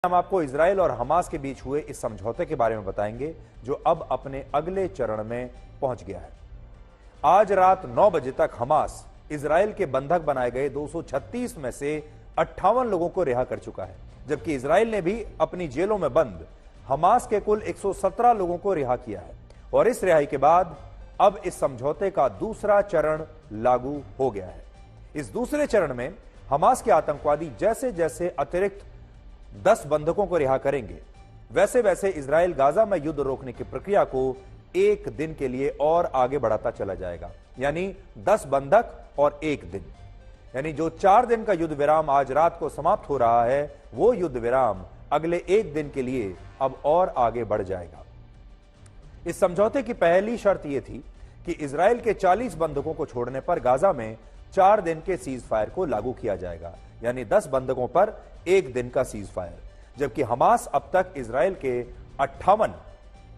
हम आपको इजराइल और हमास के बीच हुए इस समझौते के बारे में बताएंगे जो अब अपने अगले चरण में पहुंच गया है। आज रात 9 बजे तक हमास इजराइल के बंधक बनाए गए 236 में से 58 लोगों को रिहा कर चुका है, जबकि इजराइल ने भी अपनी जेलों में बंद हमास के कुल 117 लोगों को रिहा किया है। और इस रिहाई के बाद अब इस समझौते का दूसरा चरण लागू हो गया है। इस दूसरे चरण में हमास के आतंकवादी जैसे जैसे अतिरिक्त 10 बंधकों को रिहा करेंगे, वैसे वैसे इजराइल गाजा में युद्ध रोकने की प्रक्रिया को एक दिन के लिए और आगे बढ़ाता चला जाएगा। यानी 10 बंधक और एक दिन, यानी जो 4 दिन का युद्ध विराम आज रात को समाप्त हो रहा है, वो युद्ध विराम अगले एक दिन के लिए अब और आगे बढ़ जाएगा। इस समझौते की पहली शर्त यह थी कि इजराइल के 40 बंधकों को छोड़ने पर गाजा में 4 दिन के सीज फायर को लागू किया जाएगा, यानी 10 बंधकों पर एक दिन का सीज फायर। जबकि हमास अब तक इजराइल के 58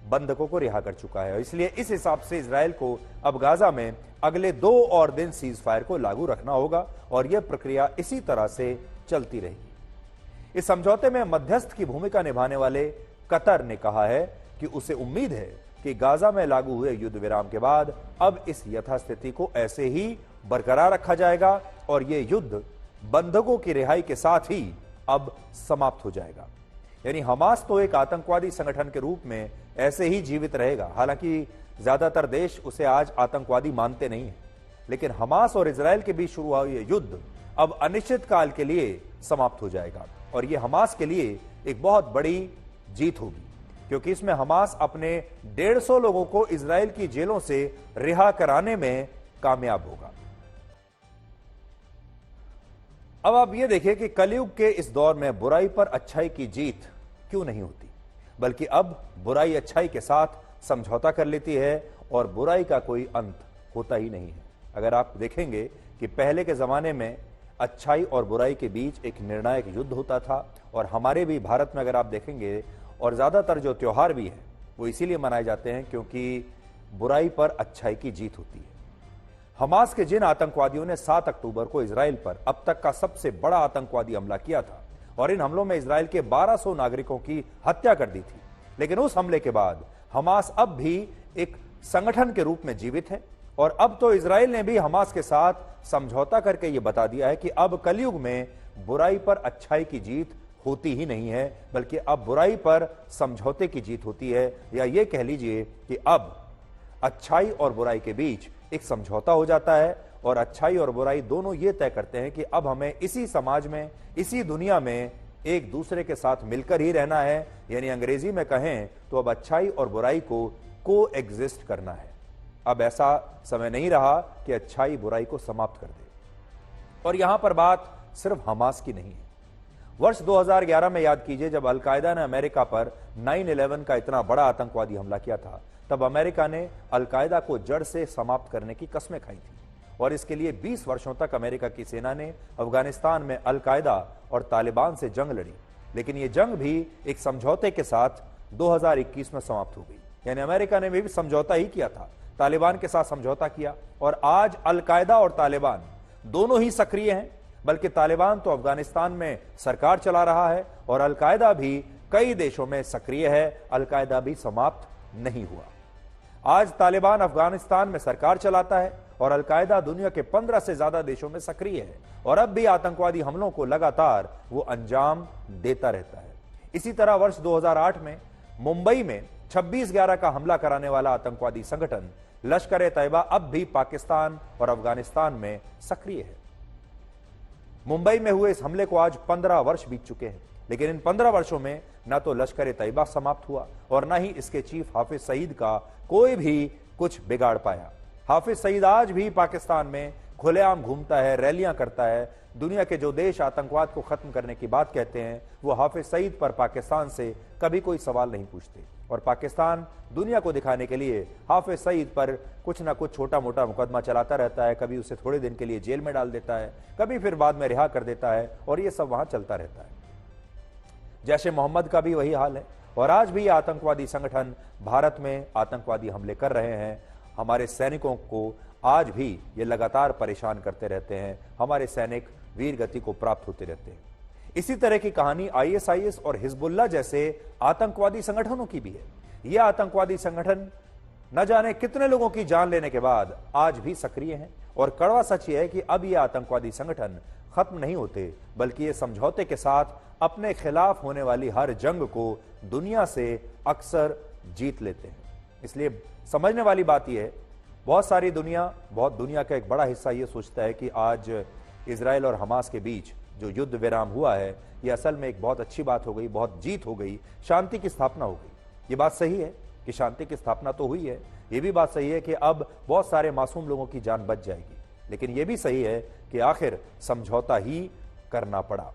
बंधकों को रिहा कर चुका है, इसलिए इस हिसाब से इजराइल को अब गाजा में अगले 2 और दिन सीज फायर को लागू रखना होगा और यह प्रक्रिया इसी तरह से चलती रहेगी। इस समझौते में मध्यस्थ की भूमिका निभाने वाले कतर ने कहा है कि उसे उम्मीद है कि गाजा में लागू हुए युद्ध विराम के बाद अब इस यथास्थिति को ऐसे ही बरकरार रखा जाएगा और यह युद्ध बंधकों की रिहाई के साथ ही अब समाप्त हो जाएगा। यानी हमास तो एक आतंकवादी संगठन के रूप में ऐसे ही जीवित रहेगा। हालांकि ज्यादातर देश उसे आज आतंकवादी मानते नहीं है, लेकिन हमास और इजराइल के बीच शुरू हुआ यह युद्ध अब अनिश्चित काल के लिए समाप्त हो जाएगा और यह हमास के लिए एक बहुत बड़ी जीत होगी, क्योंकि इसमें हमास अपने 150 लोगों को इजराइल की जेलों से रिहा कराने में कामयाब होगा। अब आप यह देखिए कि कलयुग के इस दौर में बुराई पर अच्छाई की जीत क्यों नहीं होती, बल्कि अब बुराई अच्छाई के साथ समझौता कर लेती है और बुराई का कोई अंत होता ही नहीं है। अगर आप देखेंगे कि पहले के जमाने में अच्छाई और बुराई के बीच एक निर्णायक युद्ध होता था, और हमारे भी भारत में अगर आप देखेंगे, और ज्यादातर जो त्योहार भी हैं वो इसीलिए मनाए जाते हैं क्योंकि बुराई पर अच्छाई की जीत होती है। हमास के जिन आतंकवादियों ने 7 अक्टूबर को इजराइल पर अब तक का सबसे बड़ा आतंकवादी हमला किया था और इन हमलों में इजराइल के 1200 नागरिकों की हत्या कर दी थी, लेकिन उस हमले के बाद हमास अब भी एक संगठन के रूप में जीवित है। और अब तो इजराइल ने भी हमास के साथ समझौता करके यह बता दिया है कि अब कलयुग में बुराई पर अच्छाई की जीत होती ही नहीं है, बल्कि अब बुराई पर समझौते की जीत होती है, या यह कह लीजिए कि अब अच्छाई और बुराई के बीच एक समझौता हो जाता है और अच्छाई और बुराई दोनों ये तय करते हैं कि अब हमें इसी समाज में, इसी दुनिया में एक दूसरे के साथ मिलकर ही रहना है। यानी अंग्रेजी में कहें तो अब अच्छाई और बुराई को कोएग्जिस्ट करना है। अब ऐसा समय नहीं रहा कि अच्छाई बुराई को समाप्त कर दे। और यहां पर बात सिर्फ हमास की नहीं है। वर्ष 2011 में याद कीजिए, जब अलकायदा ने अमेरिका पर 9/11 का इतना बड़ा आतंकवादी हमला किया था, तब अमेरिका ने अलकायदा को जड़ से समाप्त करने की कस्में खाई थी और इसके लिए 20 वर्षों तक अमेरिका की सेना ने अफगानिस्तान में अलकायदा और तालिबान से जंग लड़ी। लेकिन यह जंग भी एक समझौते के साथ 2021 में समाप्त हो गई। यानी अमेरिका ने भी समझौता ही किया था, तालिबान के साथ समझौता किया, और आज अलकायदा और तालिबान दोनों ही सक्रिय हैं। बल्कि तालिबान तो अफगानिस्तान में सरकार चला रहा है और अलकायदा भी कई देशों में सक्रिय है, अलकायदा भी समाप्त नहीं हुआ। आज तालिबान अफगानिस्तान में सरकार चलाता है और अलकायदा दुनिया के 15 से ज्यादा देशों में सक्रिय है और अब भी आतंकवादी हमलों को लगातार वो अंजाम देता रहता है। इसी तरह वर्ष 2008 में मुंबई में 26/11 का हमला कराने वाला आतंकवादी संगठन लश्कर-ए-तैयबा अब भी पाकिस्तान और अफगानिस्तान में सक्रिय है। मुंबई में हुए इस हमले को आज 15 वर्ष बीत चुके हैं, लेकिन इन 15 वर्षों में न तो लश्कर-ए-तैयबा समाप्त हुआ और न ही इसके चीफ हाफिज सईद का कोई भी कुछ बिगाड़ पाया। हाफिज सईद आज भी पाकिस्तान में खुलेआम घूमता है, रैलियां करता है। दुनिया के जो देश आतंकवाद को खत्म करने की बात कहते हैं, वो हाफिज सईद पर पाकिस्तान से कभी कोई सवाल नहीं पूछते, और पाकिस्तान दुनिया को दिखाने के लिए हाफिज सईद पर कुछ ना कुछ छोटा मोटा मुकदमा चलाता रहता है। कभी उसे थोड़े दिन के लिए जेल में डाल देता है, कभी फिर बाद में रिहा कर देता है, और ये सब वहां चलता रहता है। जैशे मोहम्मद का भी वही हाल है, और आज भी आतंकवादी संगठन भारत में आतंकवादी हमले कर रहे हैं। हमारे सैनिकों को आज भी ये लगातार परेशान करते रहते हैं। हमारे सैनिक वीर गति को प्राप्त होते रहते हैं। इसी तरह की कहानी आईएसआईएस और हिजबुल्लाह जैसे आतंकवादी संगठनों की भी है। ये आतंकवादी संगठन न जाने कितने लोगों की जान लेने के बाद आज भी सक्रिय हैं और कड़वा सच यह है कि अब ये आतंकवादी संगठन खत्म नहीं होते, बल्कि ये समझौते के साथ अपने खिलाफ होने वाली हर जंग को दुनिया से अक्सर जीत लेते हैं। इसलिए समझने वाली बात यह है, बहुत दुनिया का एक बड़ा हिस्सा यह सोचता है कि आज इजराइल और हमास के बीच जो युद्ध विराम हुआ है, यह असल में एक बहुत अच्छी बात हो गई, बहुत जीत हो गई, शांति की स्थापना हो गई। ये बात सही है कि शांति की स्थापना तो हुई है, यह भी बात सही है कि अब बहुत सारे मासूम लोगों की जान बच जाएगी, लेकिन यह भी सही है कि आखिर समझौता ही करना पड़ा।